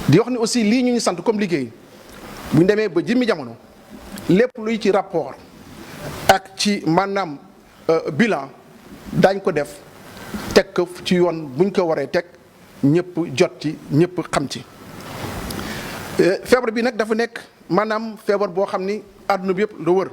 di wax ni aussi lii ñu sant comme liggéey bu ñu demee ba jëmmi jamono lépp luy ci rapport ak ci maanaam bilan daañ ko def teg ko ci yoon buñ ko waree teg ñëpp jot ci ñëpp xam ci. feebar bi nag dafa nekk maanaam feebar boo xam ni àdduna bi yëpp la wër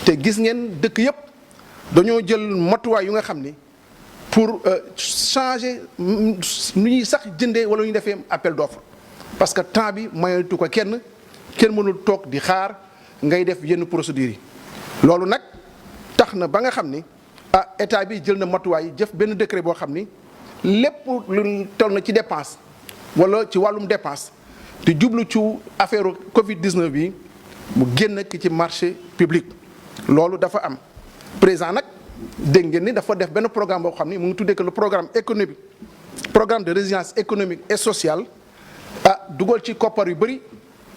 te gis ngeen dëkk yëpp dañoo jël matuwaay yu nga xam ni pour changer nu ñuy sax jëndee wala ñu defee appel d'offre parce que temps bi mayatu ko kenn mënul toog di xaar ngay def yenn procédures yi. loolu nag tax na ba nga xam ni état bi jël na matuwaay jëf benn décret boo xam ni lépp lu toll na ci dépense wala ci wàllum dépense te jublu ci affaire Covid 19 bi mu génn ki ci marché public. loolu dafa am président nag dégg ngeen ni dafa def benn programme boo xam ni mu ngi tuddee que le programme économique programme de résilience économique et sociale dugal ci koppar yu bëri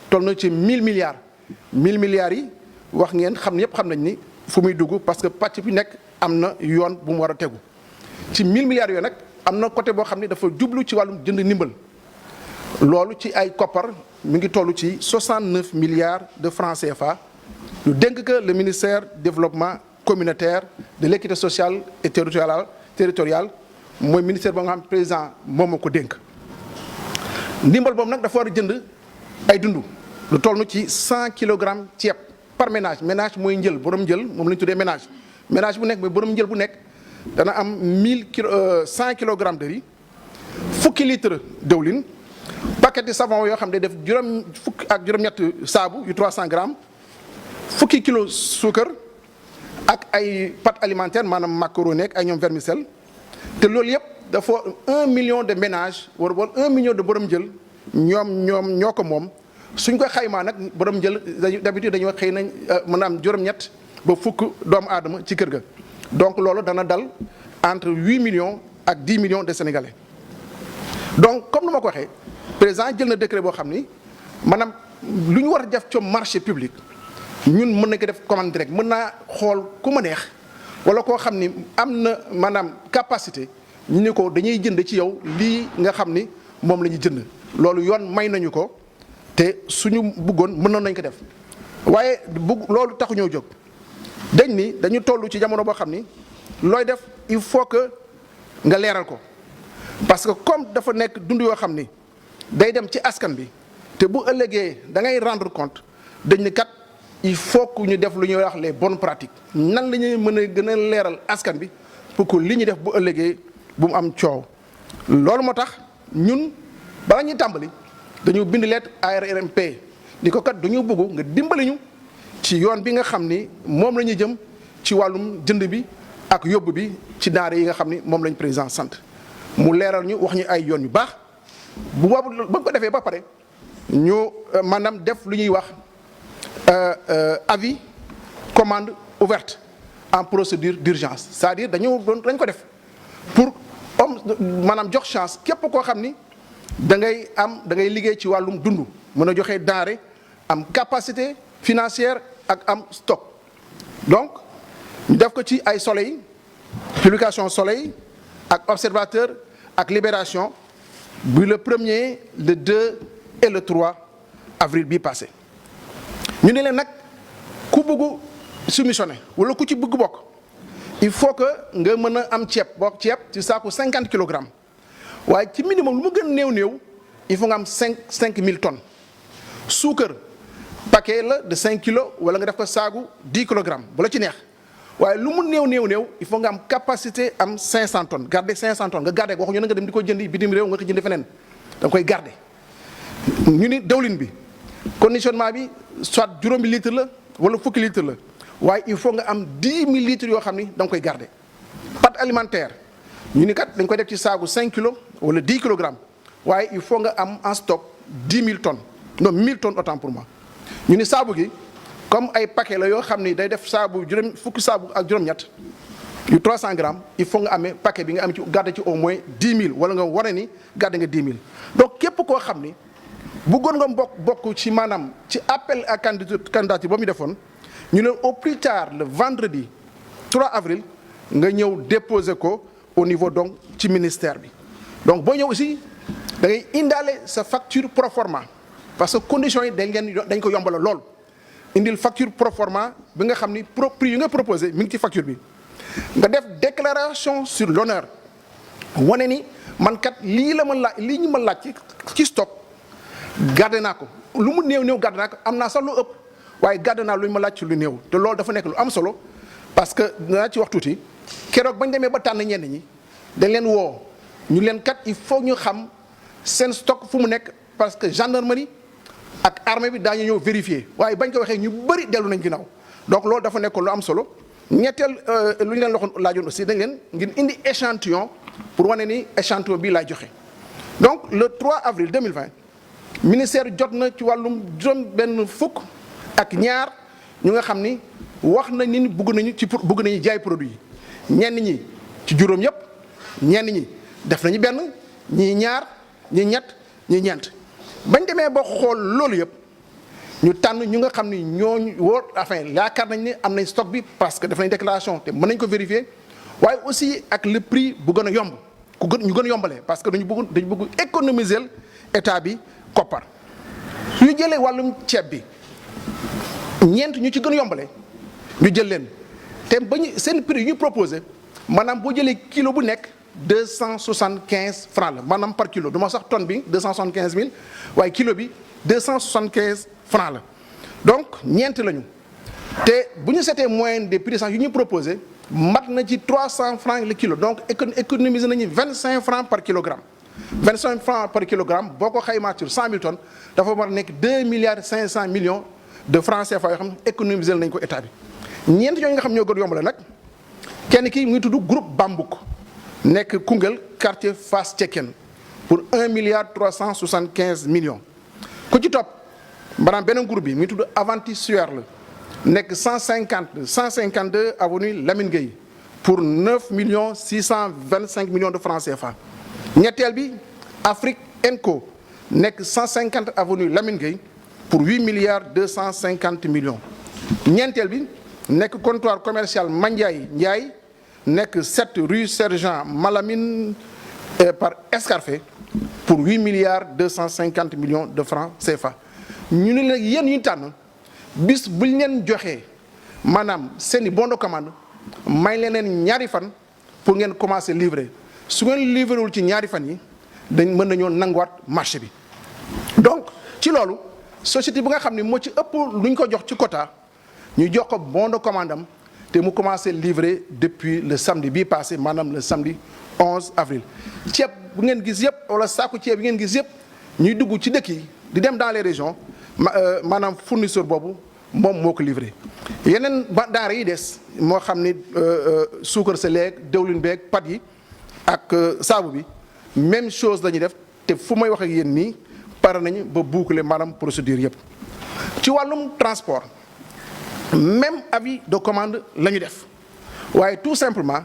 toll na ci 1000 milliards. 1000 milliards yi wax ngeen xam ñëpp xam nañ ni fu muy dugg parce que pàcc bi nekk am na yoon bu mu war a tegu ci 1000 milliards yooyu nag am na côté boo xam ni dafa jublu ci wàllum jënd ndimbal. loolu ci ay koppar mi ngi toll ci 69 milliards de francs CFA ñu dénk que le ministère du développement communautaire de l'équité sociale et territoriale mooy ministère ba nga xam président moom moo ko dénk. ndimbal boobu nag dafa war a jënd ay dund lu toll ci 100 kilogrammes ceeb par ménage mooy njël borom njël moom la ñu tuddee ménage bu nekk mooy borom njël bu nekk dana am 100 kilogrammes de riz fukki litre dëwlin. paquet de savon yoo xam ne def fukk ak juróom-ñett saabu yu 300 grammes fukki kilo suukar ak ay pâtes alimentaires maanaam macaroni ak ay ñoom vermicelle te loolu yëpp dafa 1 million de ménages wala 1 million de borom jël ñoo ko moom suñ ko xaymaa nag borom jël d'habitude dañoo xëy nañ mën a am juróom-ñett ba fukk doomu aadama ci kër ga donc loolu dana dal entre 8 millions ak 10 millions de sénégalais donc comme nu ma ko waxee. président jël na décret boo xam ni maanaam lu ñu war a def ci marché public ñun mën nañ ko def commande direct mën naa xool ku ma neex wala koo xam ni am na maanaam capacité ñu ne ko dañuy jënd ci yow lii nga xam ni moom la ñuy jënd loolu yoon may nañu ko te suñu bëggoon mënoon nañ ko def waaye loolu taxu ñoo jóg dañ ni dañu toll ci jamono boo xam ni looy def il faut que nga leeral ko parce que comme dafa nekk dund yoo xam ni day dem ci askan bi te bu ëllëgee da ngay rendre compte dañ ni kat il faut que ñu def lu ñuy wax les bonnes pratiques nan la ñuy mën a gën a leeral askan bi pour que li ñu def bu ëllëgee bu mu am coow. loolu moo tax ñun bala ñuy tàmbali dañu bind lettre ARMP ni ko kat dañu bëgg nga dimbali ñu ci yoon bi nga xam ni moom la ñuy jëm ci wàllum jënd bi ak yóbbu bi ci denrées yi nga xam ni moom lañ président sant mu leeral ñu wax ñu ay yoon yu baax. bu boobu ba ko defee ba pare ñu maanaam def lu ñuy wax avis commande ouverte en procédure d'urgence c'est-à-dire dañ ko def pour maanaam jox chance képp koo xam ni da ngay liggéey ci wàllum dund mën a joxe denrée am capacité financière ak am stock donc ñu def ko ci ay Soleil publication Soleil ak Observateur ak Libération bu le 1er le 2 et le 3 avril bii passé ñu ne leen nag ku bëgg soumissionné wala ku ci bëgg bokk il faut que nga mën a am ceeb ci saaku 50 kilogrammes waaye ci minimum lu mu gën néew il faut nga am 5000 tonnes suukar paquet la de 5 kilos wala nga def ko saagu 10 kilogrammes bu la ci neex waaye lu mu néew il faut nga am capacité am 500 tonnes garder 500 tonnes nga garder ko waxuñu ne nga dem di ko jëndi bitim réew nga ko jëndi feneen da nga koy garder. ñu ni dawlin bi conditionnement bi soit juróomi litre la wala fukki litre la waaye il faut nga am 10 000 litres yoo xam ni da nga koy garder. pâte alimentaire ñu ni kat dañ koy def ci saagu 5 kilos wala 10 kilogrammes waaye il faut nga am en stock 10 000 tonnes non 1000 tonnes autant pour moi ñu ni saabu gi. comme ay paquet la yoo xam ni day def saabu fukki saabu ak juróom-ñett yu 300 grammes il faut nga amee paquet bi nga am ci garder ci au moins 10 000 wala nga wane ni garder nga 10 000 donc képp koo xam ni bëggoon nga bokk ci maanaam ci appel à candidature ba mu defoon ñu ne au plus tard le vendredi 3 avril nga ñëw déposer ko au niveau donc ci ministère bi donc boo ñëw aussi da ngay indaale sa facture pro forma parce que conditions yi dañ ko yombala lool indil facture pro forma bi nga xam ni prix yi nga proposé mi ngi ci facture bi nga def déclaration sur l'honneur wane ni man kat lii la ma laaj lii ñu ma laaj ci stock gardé naa ko lu mu néew gardé naa ko am naa sax lu ëpp waaye gardé naa lu ñu ma laaj ci lu néew te loolu dafa nekk lu am solo parce que dinaa ci wax tuuti keroog bañ demee ba tànn ñenn ñi dañ leen woo ñu leen kat il faut ñu xam seen stock fu mu nekk parce que gendarmerie ak armée bi daañu ñëw vérifier waaye bañ ko waxee ñu bëri dellu nañ ginnaaw donc loolu dafa nekk lu am solo ñetteel lu ñu leen laajoon aussi dañ leen ngir indi échantillon pour wane ni échantillon bii laay joxe. donc le 3 avril 2020 ministère jot na ci wàllum juróom-benn fukk ak ñaar ñu nga xam ni wax nañ ni bëgg nañu jaay produit yi ñenn ñi ci juróom yëpp ñenn ñi def nañu benn ñii ñaar ñi ñett ñi ñeent bañ demee ba xool loolu yëpp ñu tànn ñu nga xam ni ñooñu wóor enfin yaakaar nañ ni am nañ stock bi parce que def nañ déclaration te mën nañ ko vérifier waaye aussi ak le prix bu gën a yomb ñu gën a yombalee parce que dañu bëgg économiser état bi koppar ñu jëlee wàllum ceeb bi ñeent ñu ci gën a yombale ñu jël leen te bañu seen prix yu ñu proposé maanaam boo jëlee kilo bu nekk 275 francs la maanaam par kilo du ma sax tonne bi 275 000 waaye kilo bi 275 francs la donc ñeent lañu te bu ñu seetee moyenne des prix sax yu ñu proposé mat na ci 300 francs le kilo donc économiser nañu 25 francs par kilogramme 25 francs par kilogramme boo ko xaymaa sur 100 000 tonnes dafa war a nekk 2 milliards 500 millions de francs CFA yoo xam ne économiser nañ ko état bi ñeent ñooñu nga xam ñoo gën yombale nag kenn ki muy tudd groupe Bambouk nekk Koungheul quartier Fass Cekkeen pour 1 milliard 375 millions ku ci topp maanaam beneen groupe bi muy tudd Avanti Sueur la nekk 152 avenue Lamine Gueye pour 9 millions 625 millions de francs CFA ñetteel bi Afrique Enco nekk 150 avenue Lamine Gueye pour 8 milliards 250 millions ñeenteel bi nekk comptoir commercial Mandiaye Ndiaye nekk 7 rue Sergent Malamine par Escarfé pour 8 milliards 250 millions de francs CFA ñu ne nag yéen ñu tànn bis buñ leen joxee maanaam seen i bon de commande may leen ñaari fan pour ngeen commencer livrer su ngeen livrewul ci ñaari fan yi dañ mën nañoo nanguwaat marché bi donc ci loolu société bi nga xam ne moo ci ëpp lu ñu ko jox ci quota ñu jox ko bon de commande am te mu commencé livrer depuis le samedi bii passé maanaam le samedi 11 avril ceeb bu ngeen gis yëpp wala saaku ceeb bi ngeen gis yëpp ñuy dugg ci dëkk yi di dem dans les régions maanaam fournisseur boobu moom moo ko livré yeneen denrées yi des moo xam ni suukar sa leeg dëwlin beeg pat yi ak saabu bi même chose la ñuy def te fu may wax ak yéen nii pare nañu ba boucler maanaam procédure yëpp ci wàllum transport même avis de commande la ñu def waaye tout simplement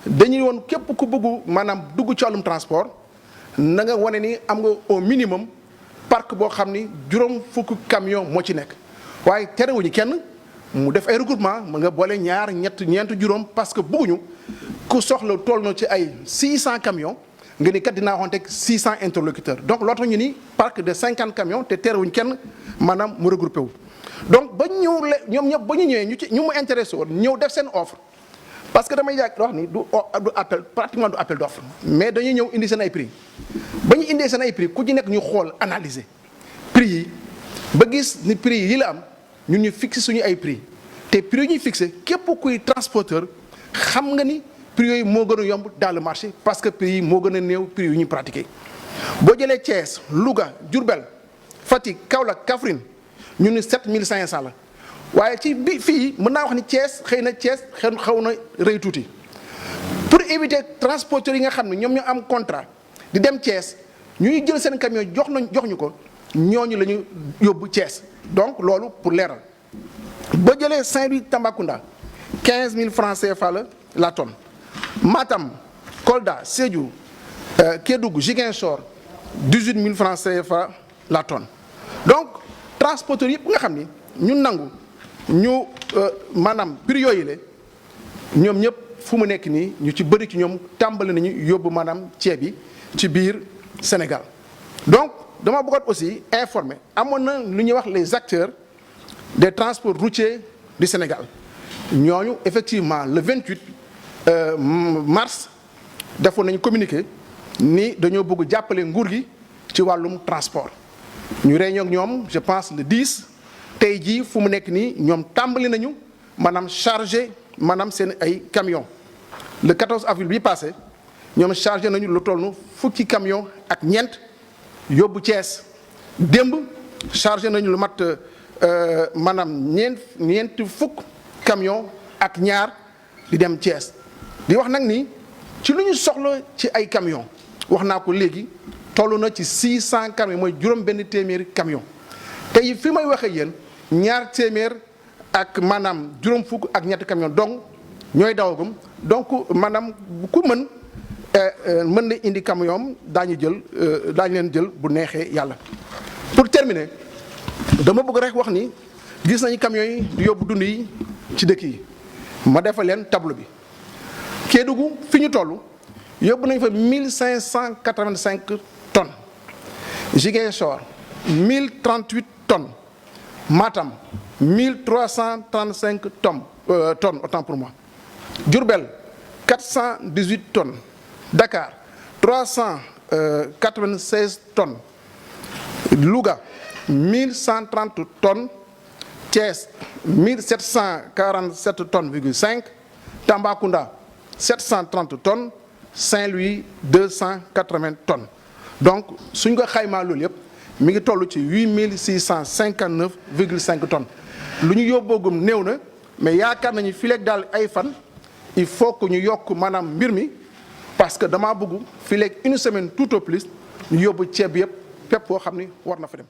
dañuy woon képp ku bëggu maanaam dugg ci wàllum transport na nga wane ni am nga au minimum parc boo xam ni juróom fukk camion moo ci nekk waaye terewuñu kenn mu def ay regroupement mu nga boole ñaar ñeent juróom parce que bëgguñu ku soxla toll na ci ay 600 camions nga ni kat dinaa waxoon teg 600 interlocuteurs donc loo tax ñu ni parc de 50 camions te terewuñu kenn maanaam mu regroupé wu. donc ba ñëw ñoom ñëpp ba ñu ñëwee ñu mu intéressé woon ñëw def seen offre parce que damay yàgg wax ni du appel pratiquement du appel d'offre mais dañuy ñëw indi seen ay prix ba ñu indee seen ay prix ku ci nekk ñu xool analyser prix yi ba gis ni prix yi la am ñun ñu fixé suñu ay prix te prix yi ñuy fixé képp kuy transporteur xam nga ni prix yooyu moo gën a yomb dans le marché parce que prix yi moo gën a néew prix yu ñuy pratiqué boo jëlee Thiès Louga Diourbel Fatick Kaolack Kaffrine ñu ni 7500 la waaye ci bi fii mën naa wax ni Thiès xëy na Thiès xaw na rëy tuuti pour éviter transporteurs yi nga xam ne ñoom ñoo am contrat di dem Thiès ñuy jël seen camion jox ñu ko ñooñu la ñu yóbbu Thiès donc loolu pour leeral ba jëlee Saint-Louis Tambacounda 15000 francs CFA la tonne Matam Kolda Sédhiou Kédougou Ziguinchor 18000 francs CFA la tonne donc transporteurs yëpp nga xam ni ñun nangu ñu maanaam prix yooyu la ñoom ñëpp fu mu nekk nii ñu ci bëri ci ñoom tàmbali nañu yóbbu maanaam ceeb yi ci biir Sénégal donc dama bëggoon aussi informer amoon na lu ñuy wax les acteurs des transports routiers du Sénégal ñooñu effectivement le 28 mars defoon nañu communiqué ni dañoo bëgg jàppale nguur gi ci wàllum transport ñu réunion ak ñoom je pense le 10 tey jii fu mu nekk nii ñoom tàmbali nañu maanaam chargé maanaam seen ay camions le 14 avril bi passé ñoom chargé nañu lu toll fukki camion ak ñeent yóbbu Thiès démb chargé nañu lu mat maanaam ñeent fukk camion ak ñaar di dem Thiès di wax nag ni ci lu ñu soxla ci ay camion wax naa ko léegi toll na ci 600 camions mooy juróom benn téeméeri camion tey fi may waxee yéen ñaar téeméer ak maanaam juróom fukk ak ñetti camion donc ñooy dawagum donc maanaam ku mën na indi camion daañu leen jël bu neexee yàlla. pour terminer dama bëgg rek wax ni gis nañu camions yi di yóbbu dund yi ci dëkk yi ma defal leen tableau bi Kédougou fi ñu toll yóbbu nañu fa 1585 tonnes Ziguinchor 1038 tonnes Matam 1335 tonnes autant pour moi Diourbel 418 tonnes Dakar 396 tonnes Louga 1130 tonnes Thiès 1747 tonnes,5 Tambacounda 730 tonnes Saint-Louis 280 tonnes donc suñ ko xaymaa loolu yëpp mi ngi toll ci 8659,5 tonnes lu ñu yóbboogum néew na mais yaakaar nañu fileeg daal ay fan il faut que ñu yokk maanaam mbir mi parce que damaa bëgg fileeg une semaine tout au plus ñu yóbbu ceeb yëpp fépp foo xam ni war na fa dem.